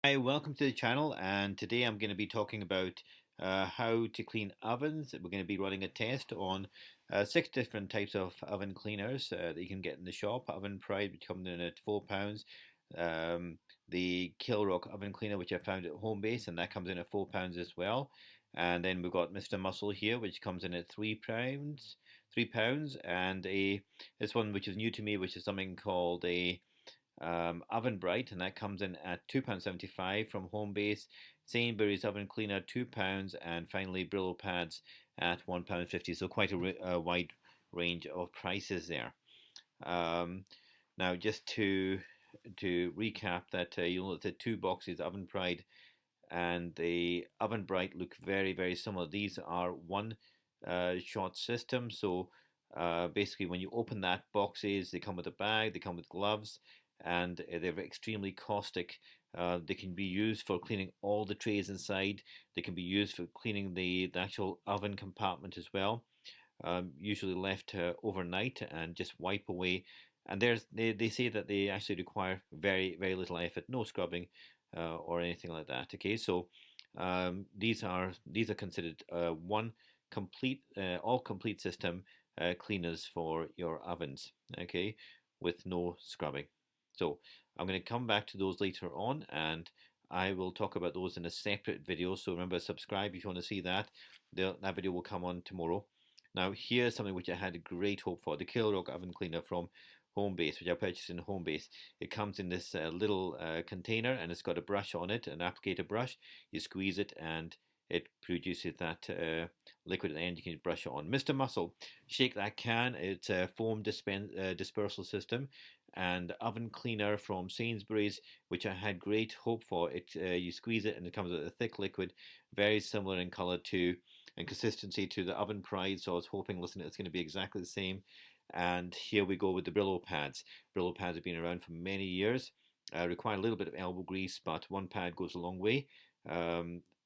Hi, welcome to the channel, and today I'm going to be talking about how to clean ovens. We're going to be running a test on six different types of oven cleaners that you can get in the shop. Oven Pride, which comes in at £4. The Kilrock oven cleaner, which I found at Home Base, and that comes in at £4 as well. And then we've got Mr. Muscle here, which comes in at £3, and this one which is new to me, which is something called a Oven Bright, and that comes in at £2.75 from Home Base. Sainsbury's Oven Cleaner £2, and finally Brillo Pads at £1.50. So quite a wide range of prices there. Now, just to recap, that you'll note the two boxes, Oven Pride and the Oven Bright, look very similar. These are one shot system, so basically when you open that boxes, they come with a bag, they come with gloves, and they're extremely caustic. They can be used for cleaning all the trays inside. They can be used for cleaning the actual oven compartment as well. Usually left overnight and just wipe away. And they say that they actually require very little effort, no scrubbing or anything like that. Okay, so these are considered one complete all complete system cleaners for your ovens. Okay, with no scrubbing. So I'm going to come back to those later on, and I will talk about those in a separate video. So remember, subscribe if you want to see that. That video will come on tomorrow. Now, here's something which I had great hope for, the Kilrock oven cleaner from Home Base, which I purchased in Home Base. It comes in this little container, and it's got a brush on it, an applicator brush. You squeeze it, and it produces that liquid at the end. You can brush it on. Mr. Muscle, shake that can. It's a foam dispersal system, and oven cleaner from Sainsbury's, which I had great hope for. It you squeeze it, and it comes with a thick liquid, very similar in color to and consistency to the Oven Pride. So I was hoping, listen, it's going to be exactly the same. And here we go with the Brillo pads. Brillo pads have been around for many years. Require a little bit of elbow grease, but one pad goes a long way.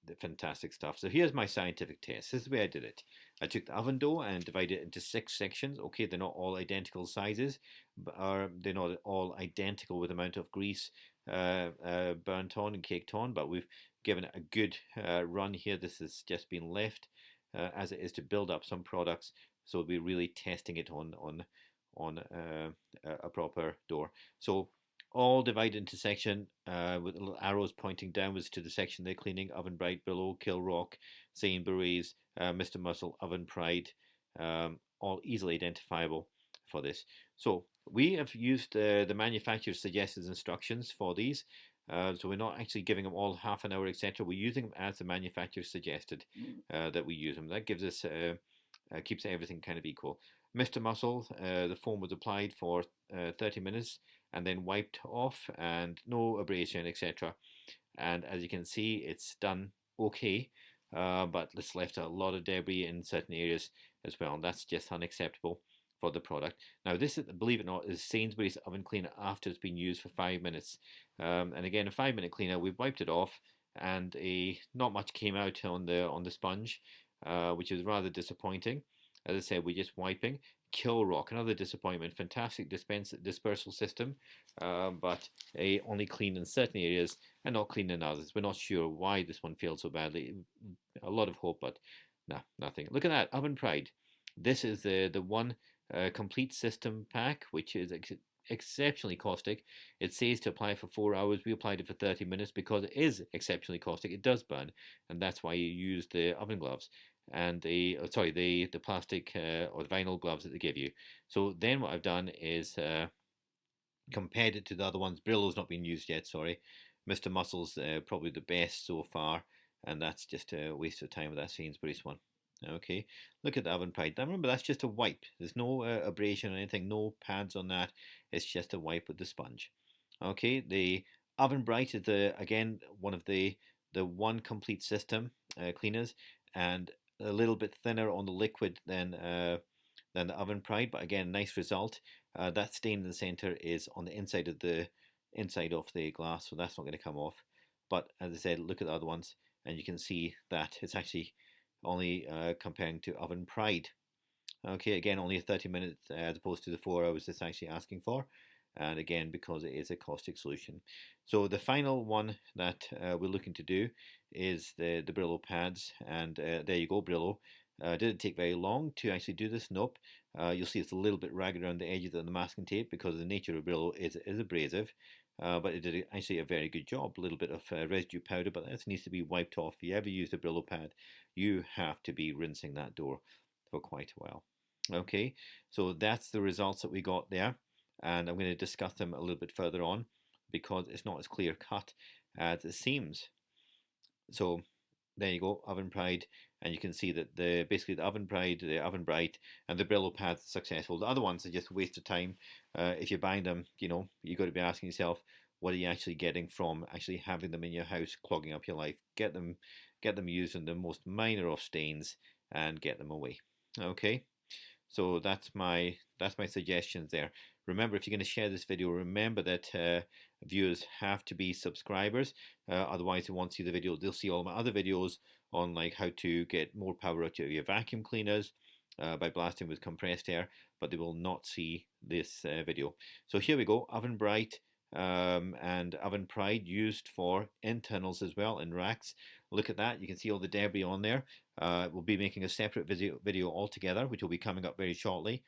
The fantastic stuff. So here's my scientific test. This is the way I did it. I took the oven dough and divided it into 6 sections. Okay, they're not all identical sizes, but they're not all identical with the amount of grease burnt on and caked on, but we've given it a good run here. This has just been left as it is to build up some products. So we'll be really testing it on a proper door. So all divided into section with little arrows pointing downwards to the section they're cleaning. Oven Bright, below Kilrock, Sainsbury's, Mr. Muscle, Oven Pride, all easily identifiable for this. So we have used the manufacturer's suggested instructions for these. So we're not actually giving them all half an hour, etc. We're using them as the manufacturer suggested that we use them. That gives us keeps everything kind of equal. Mr. Muscle, the foam was applied for 30 minutes and then wiped off, and no abrasion, etc. And as you can see, it's done okay, but it's left a lot of debris in certain areas as well, and that's just unacceptable for the product. Now, this, believe it or not, is Sainsbury's oven cleaner after it's been used for 5 minutes. And again, a 5 minute cleaner, we've wiped it off, and not much came out on the sponge, which is rather disappointing. As I said, we're just wiping. Kilrock, another disappointment. Fantastic dispersal system, but only clean in certain areas and not clean in others. We're not sure why this one failed so badly. A lot of hope, but nah, nothing. Look at that, Oven Pride. This is the one complete system pack, which is exceptionally caustic. It says to apply for 4 hours. We applied it for 30 minutes because it is exceptionally caustic. It does burn, and that's why you use the oven gloves and the plastic or the vinyl gloves that they give you. So then what I've done is compared it to the other ones. Brillo's not been used yet, sorry. Mr. Muscle's probably the best so far, and that's just a waste of time with that Sainsbury's one. Okay, look at the Oven Pride. Now remember, that's just a wipe. There's no abrasion or anything, no pads on that. It's just a wipe with the sponge. Okay, the Oven Bright is again one of the one complete system cleaners, and a little bit thinner on the liquid than the Oven Pride, but again, nice result. That stain in the center is on the inside of the glass, so that's not going to come off. But as I said, look at the other ones, and you can see that it's actually only comparing to Oven Pride. Okay, again, only a 30 minutes as opposed to the 4 hours it's actually asking for. and again because it is a caustic solution. So the final one that we're looking to do is the Brillo pads, and there you go, Brillo. Didn't take very long to actually do this. Nope. You'll see it's a little bit ragged around the edges of the masking tape because the nature of Brillo is abrasive, but it did actually a very good job. A little bit of residue powder, but that needs to be wiped off. If you ever use a Brillo pad, you have to be rinsing that door for quite a while. Okay, so that's the results that we got there, and I'm going to discuss them a little bit further on because it's not as clear cut as it seems. So there you go, Oven Pride, and you can see that basically the Oven Pride, the Oven Bright, and the Brillo pads are successful. The other ones are just a waste of time. If you're buying them, you've got to be asking yourself, what are you actually getting from actually having them in your house, clogging up your life? Get them using the most minor of stains and get them away. Okay. So that's my suggestions there. Remember, if you're going to share this video, remember that viewers have to be subscribers. Otherwise, they won't see the video. They'll see all my other videos on like how to get more power out of your vacuum cleaners by blasting with compressed air, but they will not see this video. So here we go, Oven Bright and Oven Pride used for internals as well in racks. Look at that, you can see all the debris on there. We'll be making a separate video altogether, which will be coming up very shortly,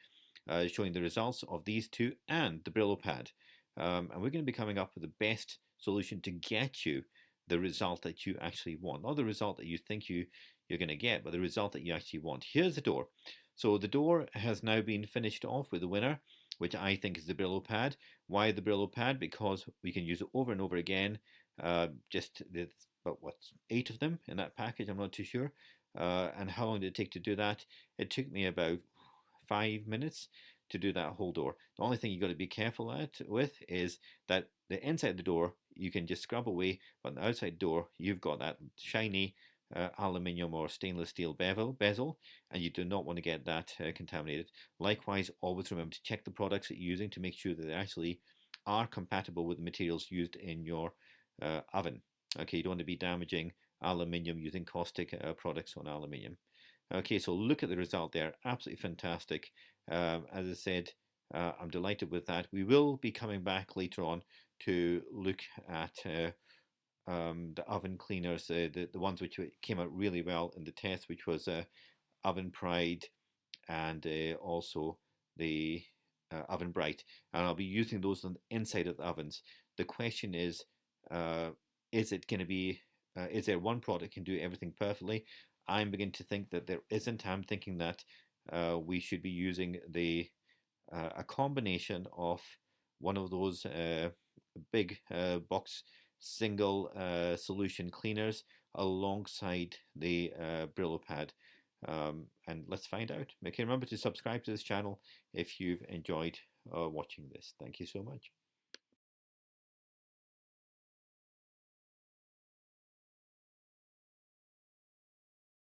showing the results of these two and the Brillo pad. And we're going to be coming up with the best solution to get you the result that you actually want. Not the result that you think you're going to get, but the result that you actually want. Here's the door. So the door has now been finished off with the winner, which I think is the Brillo pad. Why the Brillo pad? Because we can use it over and over again. Just about 8 of them in that package, I'm not too sure. And how long did it take to do that? It took me about 5 minutes to do that whole door. The only thing you got to be careful with is that the inside of the door you can just scrub away, but on the outside door you've got that shiny aluminium or stainless steel bezel, and you do not want to get that contaminated. Likewise, always remember to check the products that you're using to make sure that they actually are compatible with the materials used in your oven. Okay, you don't want to be damaging aluminium using caustic products on aluminium. Okay, so look at the result there, absolutely fantastic. As I said, I'm delighted with that. We will be coming back later on to look at the oven cleaners, the ones which came out really well in the test, which was Oven Pride and also the Oven Bright. And I'll be using those on the inside of the ovens. The question is it going to be, is there one product can do everything perfectly? I'm beginning to think that there isn't. I'm thinking that we should be using a combination of one of those big box single solution cleaners alongside the Brillo pad. And let's find out. Okay, remember to subscribe to this channel if you've enjoyed watching this. Thank you so much.